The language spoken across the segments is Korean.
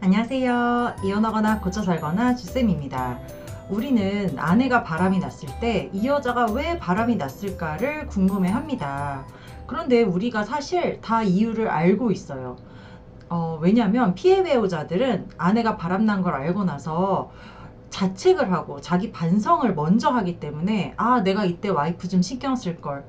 안녕하세요. 이혼하거나 고쳐 살거나 주쌤입니다. 우리는 아내가 바람이 났을 때 이 여자가 왜 바람이 났을까를 궁금해 합니다. 그런데 우리가 사실 다 이유를 알고 있어요. 왜냐하면 피해 배우자들은 아내가 바람난 걸 알고 나서 자책을 하고 자기 반성을 먼저 하기 때문에 내가 이때 와이프 좀 신경 쓸 걸.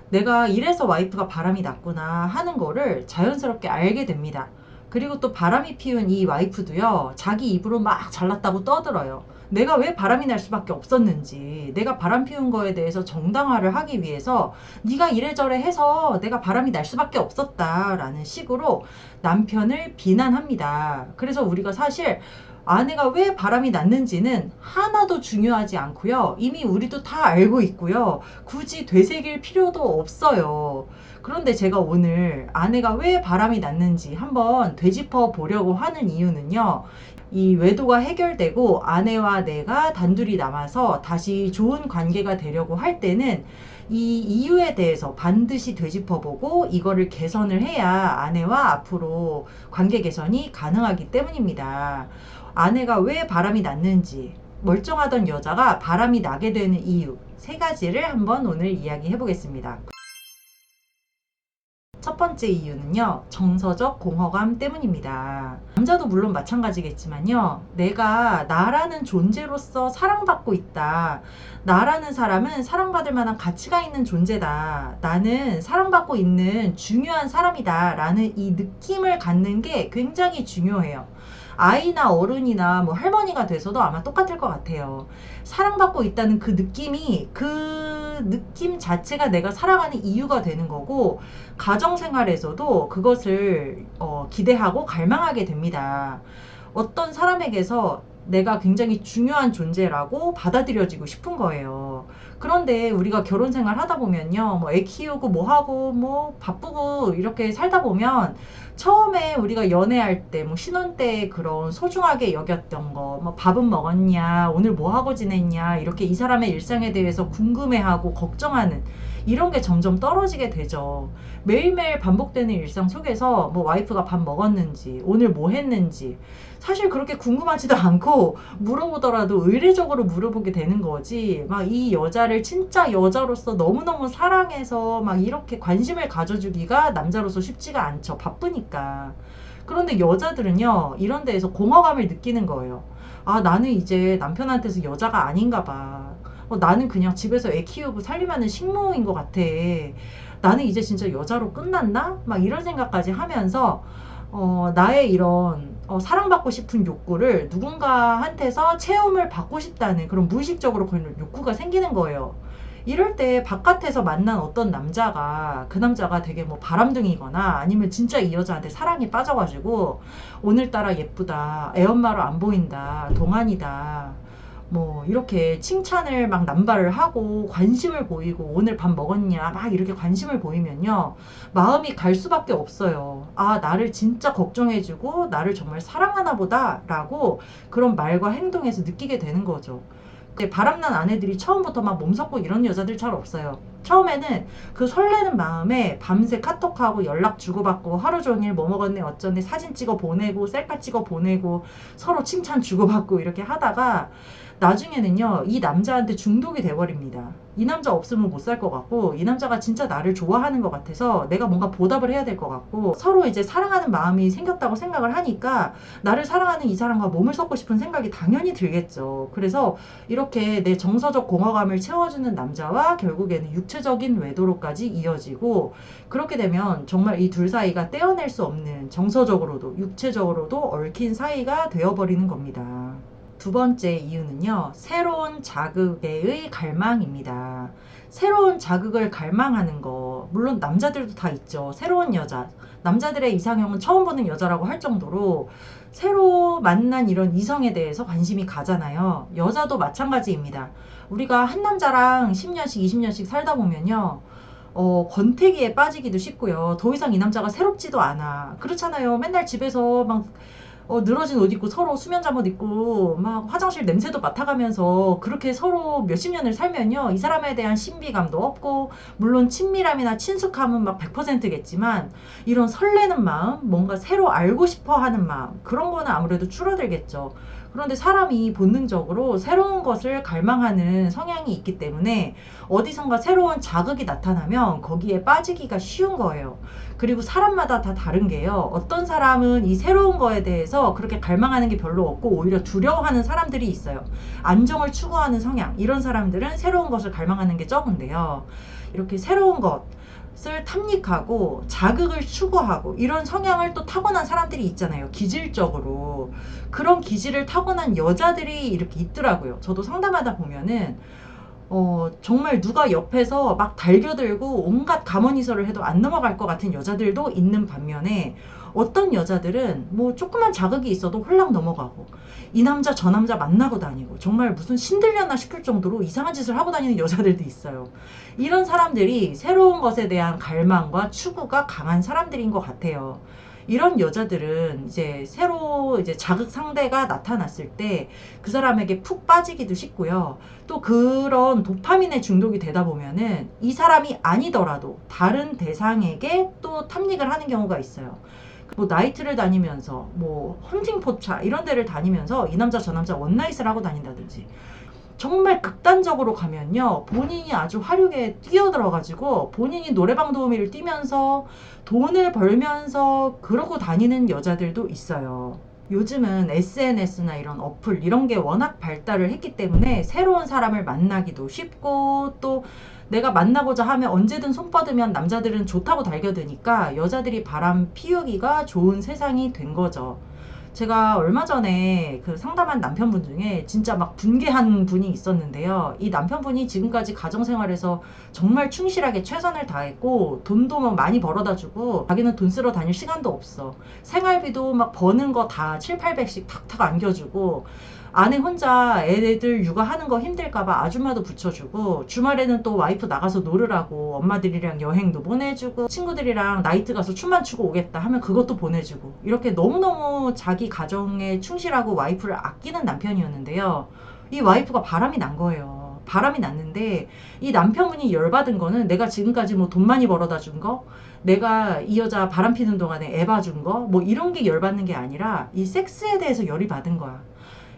내가 이래서 와이프가 바람이 났구나 하는 거를 자연스럽게 알게 됩니다. 그리고 또 바람이 피운 이 와이프도요, 자기 입으로 막 잘났다고 떠들어요. 내가 왜 바람이 날 수밖에 없었는지, 내가 바람 피운 거에 대해서 정당화를 하기 위해서 네가 이래저래 해서 내가 바람이 날 수밖에 없었다라는 식으로 남편을 비난합니다. 그래서 우리가 사실 아내가 왜 바람이 났는지는 하나도 중요하지 않고요. 이미 우리도 다 알고 있고요. 굳이 되새길 필요도 없어요. 그런데 제가 오늘 아내가 왜 바람이 났는지 한번 되짚어 보려고 하는 이유는요. 이 외도가 해결되고 아내와 내가 단둘이 남아서 다시 좋은 관계가 되려고 할 때는 이 이유에 대해서 반드시 되짚어보고 이거를 개선을 해야 아내와 앞으로 관계 개선이 가능하기 때문입니다. 아내가 왜 바람이 났는지, 멀쩡하던 여자가 바람이 나게 되는 이유, 세 가지를 한번 오늘 이야기해 보겠습니다. 첫 번째 이유는요, 정서적 공허감 때문입니다. 남자도 물론 마찬가지겠지만요, 내가 나라는 존재로서 사랑받고 있다. 나라는 사람은 사랑받을 만한 가치가 있는 존재다. 나는 사랑받고 있는 중요한 사람이다. 라는 이 느낌을 갖는 게 굉장히 중요해요. 아이나 어른이나 뭐 할머니가 돼서도 아마 똑같을 것 같아요. 사랑받고 있다는 그 느낌이, 그 느낌 자체가 내가 살아가는 이유가 되는 거고, 가정생활에서도 그것을 기대하고 갈망하게 됩니다. 어떤 사람에게서 내가 굉장히 중요한 존재라고 받아들여지고 싶은 거예요. 그런데 우리가 결혼 생활 하다 보면요, 뭐 애 키우고 뭐 하고 뭐 바쁘고 이렇게 살다 보면 처음에 우리가 연애할 때, 뭐 신혼 때 그런 소중하게 여겼던 거, 뭐 밥은 먹었냐, 오늘 뭐 하고 지냈냐, 이렇게 이 사람의 일상에 대해서 궁금해하고 걱정하는 이런 게 점점 떨어지게 되죠. 매일매일 반복되는 일상 속에서 뭐 와이프가 밥 먹었는지, 오늘 뭐 했는지, 사실 그렇게 궁금하지도 않고 물어보더라도 의례적으로 물어보게 되는 거지. 막 이 여자를 진짜 여자로서 너무너무 사랑해서 막 이렇게 관심을 가져주기가 남자로서 쉽지가 않죠. 바쁘니까. 그런데 여자들은요, 이런 데에서 공허감을 느끼는 거예요. 나는 이제 남편한테서 여자가 아닌가 봐. 나는 그냥 집에서 애 키우고 살림하는 식모인 것 같아. 나는 이제 진짜 여자로 끝났나? 막 이런 생각까지 하면서 나의 이런 사랑받고 싶은 욕구를 누군가한테서 체험을 받고 싶다는 그런 무의식적으로 그런 욕구가 생기는 거예요. 이럴 때 바깥에서 만난 어떤 남자가, 그 남자가 되게 뭐 바람둥이거나 아니면 진짜 이 여자한테 사랑에 빠져가지고 오늘따라 예쁘다, 애엄마로 안 보인다, 동안이다, 뭐 이렇게 칭찬을 막 남발을 하고 관심을 보이고 오늘 밥 먹었냐 막 이렇게 관심을 보이면요, 마음이 갈 수밖에 없어요. 나를 진짜 걱정해주고 나를 정말 사랑하나 보다 라고 그런 말과 행동에서 느끼게 되는 거죠. 근데 바람난 아내들이 처음부터 막 몸섞고 이런 여자들 잘 없어요. 처음에는 그 설레는 마음에 밤새 카톡하고 연락 주고받고 하루 종일 뭐 먹었네 어쩌네 사진 찍어 보내고 셀카 찍어 보내고 서로 칭찬 주고받고 이렇게 하다가 나중에는요, 이 남자한테 중독이 돼버립니다. 이 남자 없으면 못 살 것 같고, 이 남자가 진짜 나를 좋아하는 것 같아서 내가 뭔가 보답을 해야 될 것 같고, 서로 이제 사랑하는 마음이 생겼다고 생각을 하니까 나를 사랑하는 이 사람과 몸을 섞고 싶은 생각이 당연히 들겠죠. 그래서 이렇게 내 정서적 공허감을 채워주는 남자와 결국에는 육체적인 외도로까지 이어지고, 그렇게 되면 정말 이 둘 사이가 떼어낼 수 없는, 정서적으로도 육체적으로도 얽힌 사이가 되어버리는 겁니다. 두 번째 이유는요, 새로운 자극에의 갈망입니다. 새로운 자극을 갈망하는 거, 물론 남자들도 다 있죠. 새로운 여자. 남자들의 이상형은 처음 보는 여자라고 할 정도로 새로 만난 이런 이성에 대해서 관심이 가잖아요. 여자도 마찬가지입니다. 우리가 한 남자랑 10년씩, 20년씩 살다 보면요, 권태기에 빠지기도 쉽고요. 더 이상 이 남자가 새롭지도 않아. 그렇잖아요. 맨날 집에서 막 늘어진 옷 입고 서로 수면 잠옷 입고 막 화장실 냄새도 맡아가면서 그렇게 서로 몇십 년을 살면요. 이 사람에 대한 신비감도 없고 물론 친밀함이나 친숙함은 막 100%겠지만 이런 설레는 마음, 뭔가 새로 알고 싶어 하는 마음 그런 거는 아무래도 줄어들겠죠. 그런데 사람이 본능적으로 새로운 것을 갈망하는 성향이 있기 때문에 어디선가 새로운 자극이 나타나면 거기에 빠지기가 쉬운 거예요. 그리고 사람마다 다 다른 게요. 어떤 사람은 이 새로운 거에 대해서 그렇게 갈망하는 게 별로 없고 오히려 두려워하는 사람들이 있어요. 안정을 추구하는 성향. 이런 사람들은 새로운 것을 갈망하는 게 적은데요. 이렇게 새로운 것을 탐닉하고 자극을 추구하고 이런 성향을 또 타고난 사람들이 있잖아요. 기질적으로. 그런 기질을 타고난 여자들이 이렇게 있더라고요. 저도 상담하다 보면은 정말 누가 옆에서 막 달겨들고 온갖 가모니서를 해도 안 넘어갈 것 같은 여자들도 있는 반면에 어떤 여자들은 뭐 조그만 자극이 있어도 홀랑 넘어가고 이 남자 저 남자 만나고 다니고 정말 무슨 신들렸나 싶을 정도로 이상한 짓을 하고 다니는 여자들도 있어요. 이런 사람들이 새로운 것에 대한 갈망과 추구가 강한 사람들인 것 같아요. 이런 여자들은 이제 새로 이제 자극 상대가 나타났을 때 그 사람에게 푹 빠지기도 쉽고요. 또 그런 도파민에 중독이 되다 보면은 이 사람이 아니더라도 다른 대상에게 또 탐닉을 하는 경우가 있어요. 뭐 나이트를 다니면서 뭐 헌팅 포차 이런 데를 다니면서 이 남자 저 남자 원나잇을 하고 다닌다든지 정말 극단적으로 가면요. 본인이 아주 화류에 뛰어들어가지고 본인이 노래방 도우미를 뛰면서 돈을 벌면서 그러고 다니는 여자들도 있어요. 요즘은 SNS나 이런 어플 이런 게 워낙 발달을 했기 때문에 새로운 사람을 만나기도 쉽고 또 내가 만나고자 하면 언제든 손 뻗으면 남자들은 좋다고 달겨드니까 여자들이 바람 피우기가 좋은 세상이 된 거죠. 제가 얼마 전에 그 상담한 남편분 중에 진짜 막 분개한 분이 있었는데요. 이 남편분이 지금까지 가정생활에서 정말 충실하게 최선을 다했고 돈도 막 많이 벌어다 주고 자기는 돈 쓰러 다닐 시간도 없어. 생활비도 막 버는 거 다 7, 800씩 탁탁 안겨주고 아내 혼자 애들 육아하는 거 힘들까봐 아줌마도 붙여주고 주말에는 또 와이프 나가서 놀으라고 엄마들이랑 여행도 보내주고 친구들이랑 나이트 가서 춤만 추고 오겠다 하면 그것도 보내주고 이렇게 너무너무 자기 가정에 충실하고 와이프를 아끼는 남편이었는데요. 이 와이프가 바람이 난 거예요. 바람이 났는데 이 남편분이 열받은 거는 내가 지금까지 뭐 돈 많이 벌어다 준 거, 내가 이 여자 바람 피는 동안에 애 봐준 거, 뭐 이런 게 열받는 게 아니라 이 섹스에 대해서 열이 받은 거야.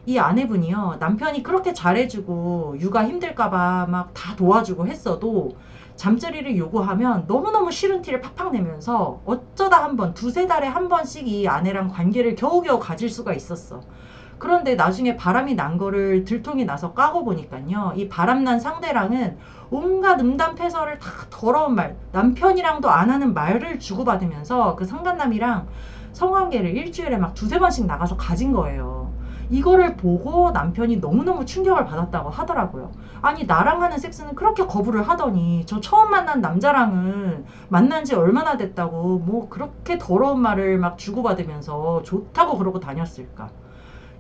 이 아내분이요. 남편이 그렇게 잘해주고 육아 힘들까봐 막 다 도와주고 했어도 잠자리를 요구하면 너무너무 싫은 티를 팍팍 내면서 어쩌다 한 번, 두세 달에 한 번씩 이 아내랑 관계를 겨우겨우 가질 수가 있었어. 그런데 나중에 바람이 난 거를 들통이 나서 까고 보니까요. 이 바람난 상대랑은 온갖 음담패설을 다 더러운 말, 남편이랑도 안 하는 말을 주고받으면서 그 상간남이랑 성관계를 일주일에 막 두세 번씩 나가서 가진 거예요. 이거를 보고 남편이 너무너무 충격을 받았다고 하더라고요. 아니 나랑 하는 섹스는 그렇게 거부를 하더니 저 처음 만난 남자랑은 만난 지 얼마나 됐다고 뭐 그렇게 더러운 말을 막 주고받으면서 좋다고 그러고 다녔을까.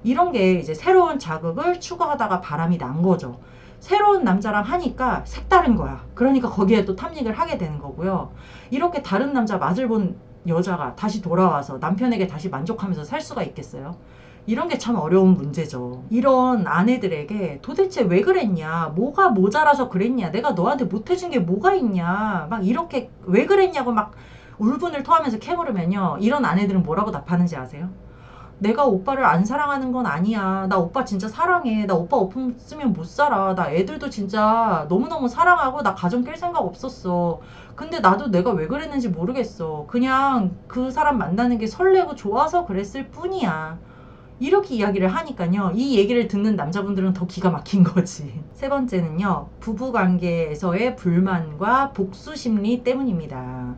이런 게 이제 새로운 자극을 추구하다가 바람이 난 거죠. 새로운 남자랑 하니까 색다른 거야. 그러니까 거기에 또 탐닉을 하게 되는 거고요. 이렇게 다른 남자 맛을 본 여자가 다시 돌아와서 남편에게 다시 만족하면서 살 수가 있겠어요? 이런 게 참 어려운 문제죠. 이런 아내들에게 도대체 왜 그랬냐, 뭐가 모자라서 그랬냐, 내가 너한테 못해준 게 뭐가 있냐, 막 이렇게 왜 그랬냐고 막 울분을 토하면서 캐물으면요. 이런 아내들은 뭐라고 답하는지 아세요? 내가 오빠를 안 사랑하는 건 아니야. 나 오빠 진짜 사랑해. 나 오빠 없으면 못 살아. 나 애들도 진짜 너무너무 사랑하고 나 가정 깰 생각 없었어. 근데 나도 내가 왜 그랬는지 모르겠어. 그냥 그 사람 만나는 게 설레고 좋아서 그랬을 뿐이야. 이렇게 이야기를 하니까요. 이 얘기를 듣는 남자분들은 더 기가 막힌 거지. 세 번째는요. 부부관계에서의 불만과 복수 심리 때문입니다.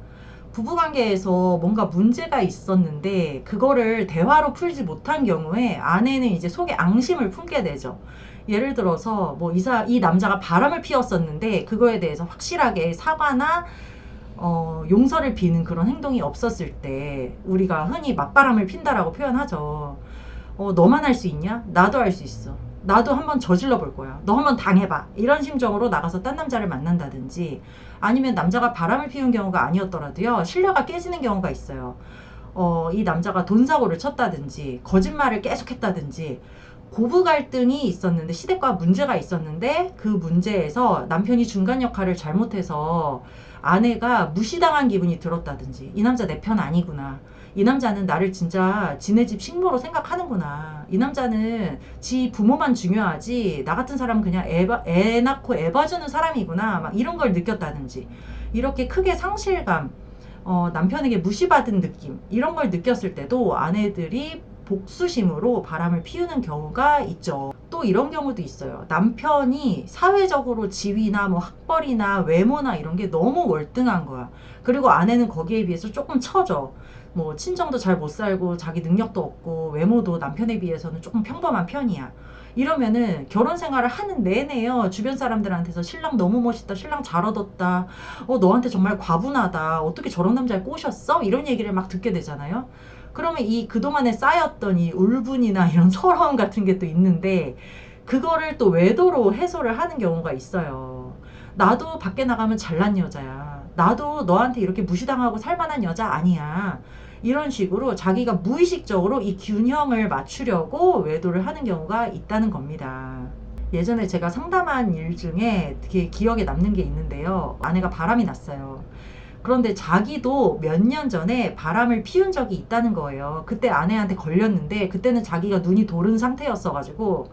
부부관계에서 뭔가 문제가 있었는데 그거를 대화로 풀지 못한 경우에 아내는 이제 속에 앙심을 품게 되죠. 예를 들어서 뭐 이 남자가 바람을 피웠었는데 그거에 대해서 확실하게 사과나 용서를 비는 그런 행동이 없었을 때 우리가 흔히 맞바람을 핀다라고 표현하죠. 너만 할 수 있냐? 나도 할 수 있어. 나도 한번 저질러 볼 거야. 너 한번 당해봐. 이런 심정으로 나가서 딴 남자를 만난다든지 아니면 남자가 바람을 피운 경우가 아니었더라도요. 신뢰가 깨지는 경우가 있어요. 이 남자가 돈 사고를 쳤다든지 거짓말을 계속했다든지 고부 갈등이 있었는데 시댁과 문제가 있었는데 그 문제에서 남편이 중간 역할을 잘못해서 아내가 무시당한 기분이 들었다든지 이 남자 내 편 아니구나. 이 남자는 나를 진짜 지네 집 식모로 생각하는구나. 이 남자는 지 부모만 중요하지 나 같은 사람은 그냥 애 낳고 애 봐주는 사람이구나. 막 이런 걸 느꼈다든지 이렇게 크게 상실감 남편에게 무시받은 느낌 이런 걸 느꼈을 때도 아내들이 복수심으로 바람을 피우는 경우가 있죠. 또 이런 경우도 있어요. 남편이 사회적으로 지위나 뭐 학벌이나 외모나 이런 게 너무 월등한 거야. 그리고 아내는 거기에 비해서 조금 처져. 뭐 친정도 잘 못 살고 자기 능력도 없고 외모도 남편에 비해서는 조금 평범한 편이야. 이러면은 결혼 생활을 하는 내내요. 주변 사람들한테서 신랑 너무 멋있다. 신랑 잘 얻었다. 너한테 정말 과분하다. 어떻게 저런 남자를 꼬셨어? 이런 얘기를 막 듣게 되잖아요. 그러면 이 그동안에 쌓였던 이 울분이나 이런 서러움 같은 게 또 있는데 그거를 또 외도로 해소를 하는 경우가 있어요. 나도 밖에 나가면 잘난 여자야. 나도 너한테 이렇게 무시당하고 살만한 여자 아니야. 이런 식으로 자기가 무의식적으로 이 균형을 맞추려고 외도를 하는 경우가 있다는 겁니다. 예전에 제가 상담한 일 중에 되게 기억에 남는 게 있는데요. 아내가 바람이 났어요. 그런데 자기도 몇 년 전에 바람을 피운 적이 있다는 거예요. 그때 아내한테 걸렸는데 그때는 자기가 눈이 도른 상태였어가지고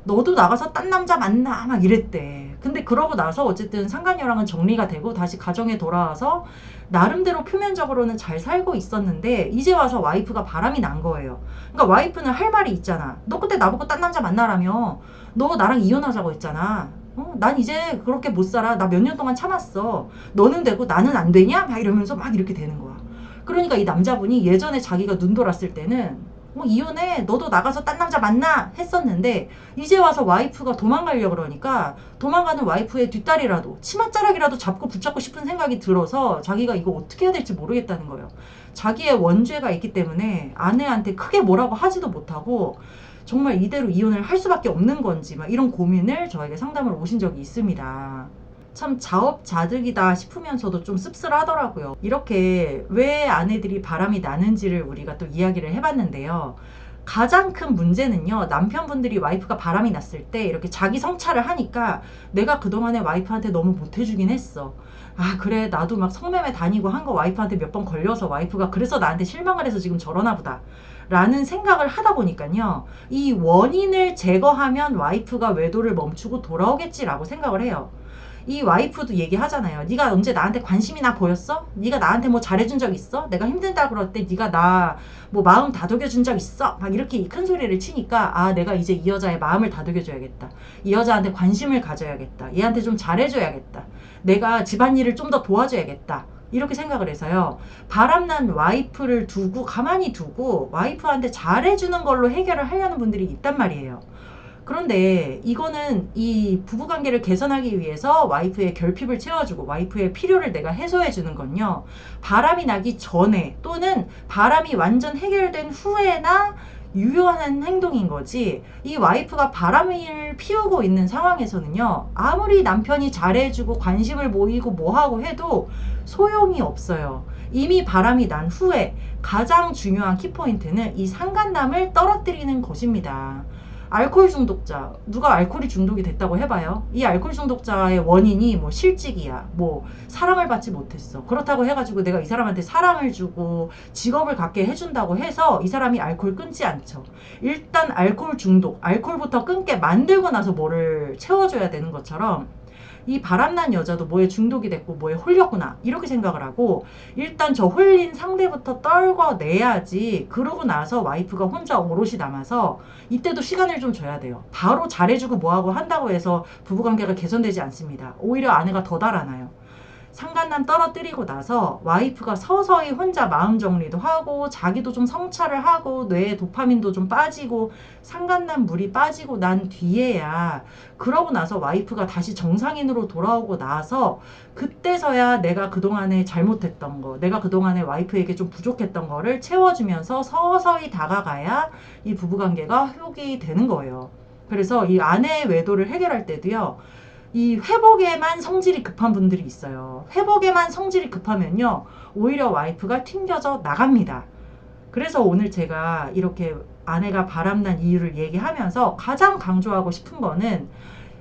너도 나가서 딴 남자 만나 막 이랬대. 근데 그러고 나서 어쨌든 상간녀랑은 정리가 되고 다시 가정에 돌아와서 나름대로 표면적으로는 잘 살고 있었는데 이제 와서 와이프가 바람이 난 거예요. 그러니까 와이프는 할 말이 있잖아. 너 그때 나보고 딴 남자 만나라며. 너 나랑 이혼하자고 했잖아. 난 이제 그렇게 못 살아. 나 몇 년 동안 참았어. 너는 되고 나는 안 되냐? 막 이러면서 막 이렇게 되는 거야. 그러니까 이 남자분이 예전에 자기가 눈 돌았을 때는 이혼해. 너도 나가서 딴 남자 만나. 했었는데 이제 와서 와이프가 도망가려고 그러니까 도망가는 와이프의 뒷다리라도 치맛자락이라도 잡고 붙잡고 싶은 생각이 들어서 자기가 이거 어떻게 해야 될지 모르겠다는 거예요. 자기의 원죄가 있기 때문에 아내한테 크게 뭐라고 하지도 못하고 정말 이대로 이혼을 할 수밖에 없는 건지 막 이런 고민을 저에게 상담을 오신 적이 있습니다. 참 자업자득이다 싶으면서도 좀 씁쓸하더라고요. 이렇게 왜 아내들이 바람이 나는지를 우리가 또 이야기를 해봤는데요. 가장 큰 문제는요. 남편분들이 와이프가 바람이 났을 때 이렇게 자기 성찰을 하니까 내가 그동안에 와이프한테 너무 못해주긴 했어. 아 그래 나도 막 성매매 다니고 한 거 와이프한테 몇 번 걸려서 와이프가 그래서 나한테 실망을 해서 지금 저러나 보다 라는 생각을 하다 보니까요. 이 원인을 제거하면 와이프가 외도를 멈추고 돌아오겠지라고 생각을 해요. 이 와이프도 얘기하잖아요. 네가 언제 나한테 관심이나 보였어? 네가 나한테 뭐 잘해준 적 있어? 내가 힘들다 그럴 때 네가 나 뭐 마음 다독여준 적 있어? 막 이렇게 큰 소리를 치니까 아 내가 이제 이 여자의 마음을 다독여줘야겠다. 이 여자한테 관심을 가져야겠다. 얘한테 좀 잘해줘야겠다. 내가 집안일을 좀 더 도와줘야겠다. 이렇게 생각을 해서요. 바람난 와이프를 두고 가만히 두고 와이프한테 잘해주는 걸로 해결을 하려는 분들이 있단 말이에요. 그런데 이거는 이 부부관계를 개선하기 위해서 와이프의 결핍을 채워주고 와이프의 필요를 내가 해소해주는 건요. 바람이 나기 전에 또는 바람이 완전 해결된 후에나 유효한 행동인 거지. 이 와이프가 바람을 피우고 있는 상황에서는요. 아무리 남편이 잘해주고 관심을 모이고 뭐하고 해도 소용이 없어요. 이미 바람이 난 후에 가장 중요한 키포인트는 이 상간남을 떨어뜨리는 것입니다. 알코올 중독자, 누가 알코올이 중독이 됐다고 해봐요. 이 알코올 중독자의 원인이 뭐 실직이야, 뭐 사랑을 받지 못했어. 그렇다고 해가지고 내가 이 사람한테 사랑을 주고 직업을 갖게 해준다고 해서 이 사람이 알코올 끊지 않죠. 일단 알코올 중독, 알코올부터 끊게 만들고 나서 뭐를 채워줘야 되는 것처럼 이 바람난 여자도 뭐에 중독이 됐고 뭐에 홀렸구나 이렇게 생각을 하고 일단 저 홀린 상대부터 떨궈내야지. 그러고 나서 와이프가 혼자 오롯이 남아서 이때도 시간을 좀 줘야 돼요. 바로 잘해주고 뭐하고 한다고 해서 부부관계가 개선되지 않습니다. 오히려 아내가 더 달아나요. 상간남 떨어뜨리고 나서 와이프가 서서히 혼자 마음 정리도 하고 자기도 좀 성찰을 하고 뇌에 도파민도 좀 빠지고 상간남 물이 빠지고 난 뒤에야 그러고 나서 와이프가 다시 정상인으로 돌아오고 나서 그때서야 내가 그동안에 잘못했던 거 내가 그동안에 와이프에게 좀 부족했던 거를 채워주면서 서서히 다가가야 이 부부관계가 회복이 되는 거예요. 그래서 이 아내의 외도를 해결할 때도요. 이 회복에만 성질이 급한 분들이 있어요. 회복에만 성질이 급하면요. 오히려 와이프가 튕겨져 나갑니다. 그래서 오늘 제가 이렇게 아내가 바람난 이유를 얘기하면서 가장 강조하고 싶은 거는,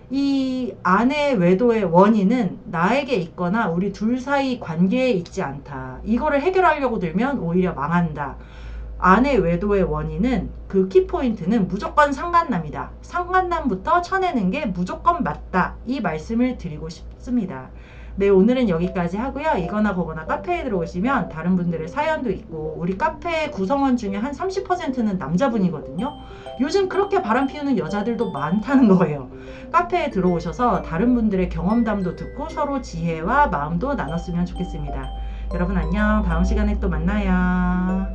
이 아내 외도의 원인은 나에게 있거나 우리 둘 사이 관계에 있지 않다. 이거를 해결하려고 들면 오히려 망한다. 아내 외도의 원인은, 그 키포인트는 무조건 상간남이다. 상간남부터 쳐내는 게 무조건 맞다. 이 말씀을 드리고 싶습니다. 네, 오늘은 여기까지 하고요. 이거나 거거나 카페에 들어오시면 다른 분들의 사연도 있고, 우리 카페 구성원 중에 한 30%는 남자분이거든요. 요즘 그렇게 바람 피우는 여자들도 많다는 거예요. 카페에 들어오셔서 다른 분들의 경험담도 듣고 서로 지혜와 마음도 나눴으면 좋겠습니다. 여러분 안녕. 다음 시간에 또 만나요.